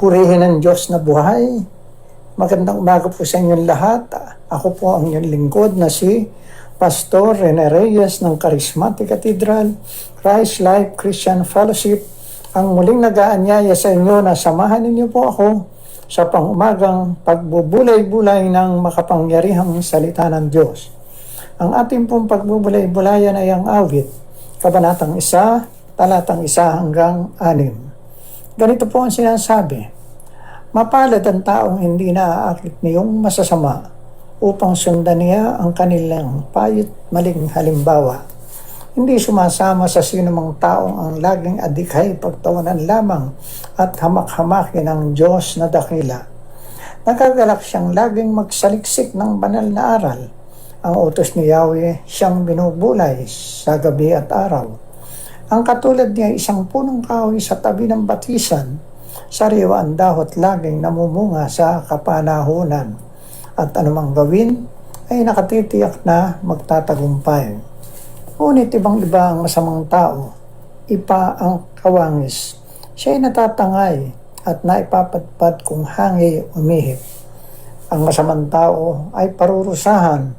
Purihin ng Diyos na buhay. Magandang umaga po sa inyong lahat. Ako po ang inyong lingkod na si Pastor Rene Reyes ng Charismatic Cathedral, Christ Life Christian Fellowship. Ang muling nag-aanyaya sa inyo na samahan ninyo po ako sa pangumagang pagbubulay-bulay ng makapangyarihang salita ng Diyos. Ang ating pong pagbubulay-bulayan ay ang awit, Kabanatang 1, talatang 1 hanggang 6. Ganito po ang sinasabi, mapalad ang taong hindi naaakit niyong masasama upang sundan niya ang kanilang payot maling halimbawa. Hindi sumasama sa sinumang taong ang laging adikay pagtawanan lamang at hamak-hamakin ng Diyos na dakila. Nagagalak siyang laging magsaliksik ng banal na aral. Ang utos ni Yahweh siyang binubulay sa gabi at araw. Ang katulad niya isang punong kahoy sa tabi ng batisan, sariwa ang dahot laging namumunga sa kapanahunan, at anumang gawin ay nakatitiyak na magtatagumpay. Ngunit ibang-iba ang masamang tao, ipa ang kawangis, siya'y natatangay at naipapadpad kung hangi umihip. Ang masamang tao ay parurusahan,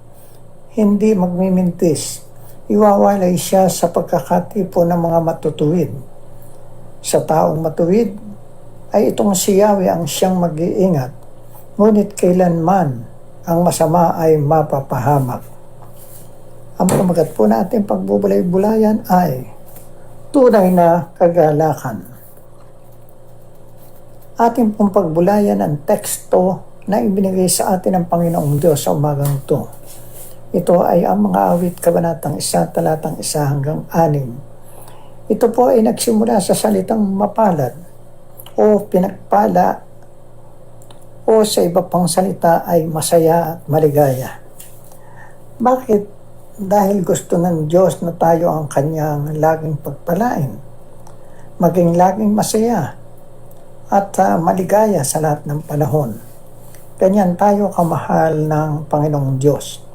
hindi magmimintis, iwawalay siya sa pagkakatipo ng mga matutuwid. Sa taong matuwid ay itong si Yahweh ang siyang mag-iingat, ngunit kailanman ang masama ay mapapahamak. Ang pamagat po natin pagbubulay-bulayan ay tunay na kagalakan. Ating pong pagbulayan ang teksto na ibinigay sa atin ng Panginoong Diyos sa umagang ito. Ito ay ang mga awit Kabanatang 1, talatang 1 hanggang 6. Ito po ay nagsimula sa salitang mapalad o pinagpala o sa iba pang salita ay masaya at maligaya. Bakit? Dahil gusto ng Diyos na tayo ang kanyang laging pagpalain, maging laging masaya at maligaya sa lahat ng panahon. Ganyan tayo kamahal ng Panginoong Diyos.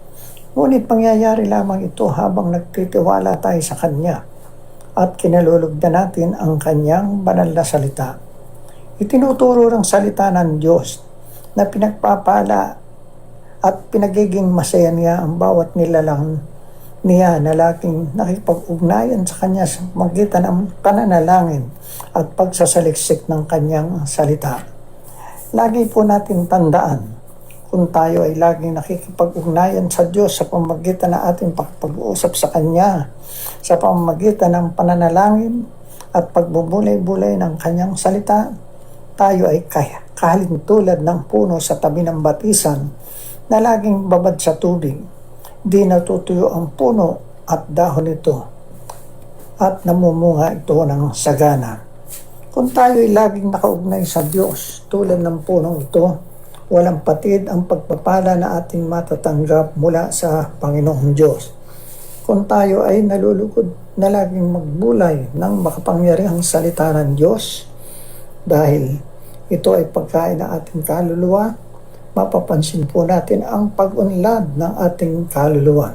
Ngunit pangyayari lamang ito habang nagtitiwala tayo sa Kanya at kinalulugdan natin ang Kanyang banal na salita. Itinuturo ng salita ng Diyos na pinagpapala at pinagiging masaya niya ang bawat nilalang niya na laging nakipag-ugnayan sa Kanya sa magitan ng pananalangin at pagsasaliksik ng Kanyang salita. Lagi po natin tandaan, kung tayo ay laging nakikipag-ugnayan sa Diyos sa pamamagitan ng ating pag-uusap sa Kanya, sa pamamagitan ng pananalangin at pagbubulay-bulay ng Kanyang salita, tayo ay kahalintulad ng puno sa tabi ng batisan na laging babad sa tubig. Di natutuyo ang puno at dahon nito at namumunga ito ng sagana. Kung tayo ay laging nakaugnay sa Diyos tulad ng punong ito, walang patid ang pagpapala na ating matatanggap mula sa Panginoong Diyos. Kung tayo ay nalulugod na laging magbulay ng makapangyarihang salita ng Diyos, dahil ito ay pagkain ng ating kaluluwa, mapapansin po natin ang pag-unlad ng ating kaluluwa.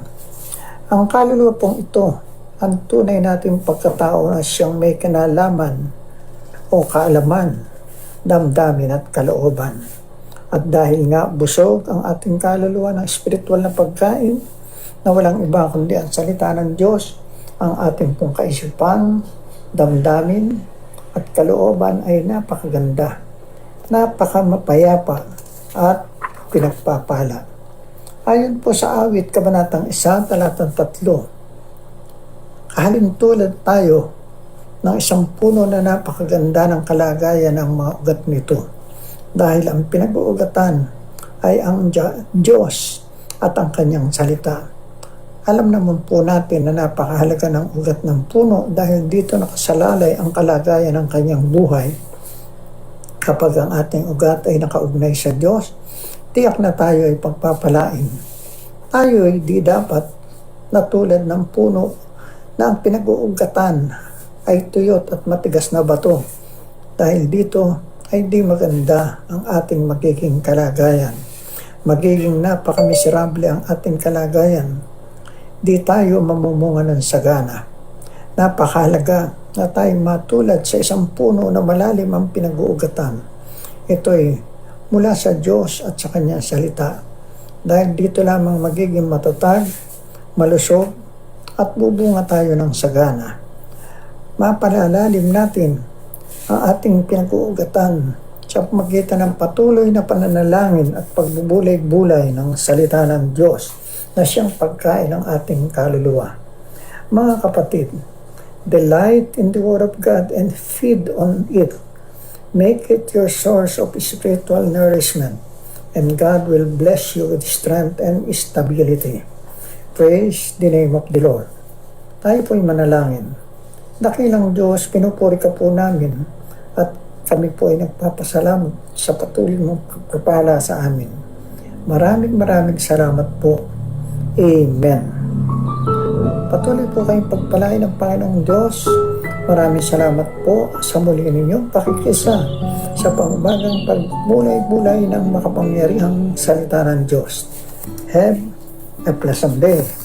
Ang kaluluwa pong ito, ang tunay nating pagkatao na siyang may kinalaman o kaalaman, damdamin at kalooban. At dahil nga busog ang ating kaluluwa ng espiritual na pagkain na walang iba kundi ang salita ng Diyos, ang ating pong kaisipan, damdamin at kalooban ay napakaganda, napakamapayapa at pinagpapala. Ayon po sa awit Kabanatang 1, talatang 3, kahalintulad tayo ng isang puno na napakaganda ng kalagayan ng mga ugat nito. Dahil ang pinag-uugatan ay ang Diyos at ang Kanyang salita. Alam naman po natin na napakahalaga ng ugat ng puno dahil dito nakasalalay ang kalagayan ng kanyang buhay. Kapag ang ating ugat ay nakaugnay sa Diyos, tiyak na tayo ay pagpapalain. Tayo ay di dapat na tulad ng puno na ang pinag-uugatan ay tuyot at matigas na bato. Dahil dito ay di maganda ang ating magiging kalagayan. Magiging napakamiserable ang ating kalagayan. Di tayo mamumunga ng sagana. Napakahalaga na tayo matulad sa isang puno na malalim ang pinag-uugatan. Ito ay mula sa Diyos at sa Kanyang salita. Dahil dito lamang magiging matatag, malusog, at bubunga tayo ng sagana. Mapalalalim natin ang ating pinag-uugatan sa pamagitan ng patuloy na pananalangin at pagbubulay-bulay ng salita ng Diyos na siyang pagkain ng ating kaluluwa. Mga kapatid, delight in the Word of God and feed on it. Make it your source of spiritual nourishment, and God will bless you with strength and stability. Praise the name of the Lord. Tayo po'y manalangin. Dakilang Diyos, pinupuri ka po namin at kami po ay nagpapasalamat sa patuloy mong pagpapala sa amin. Maraming salamat po. Amen. Patuloy po kayong pagpalain ng Panginoong Diyos. Maraming salamat po sa muli ninyong pakikisa sa pangbagang pagbulay-bulay ng makapangyarihang salita ng Diyos. Have a pleasant day.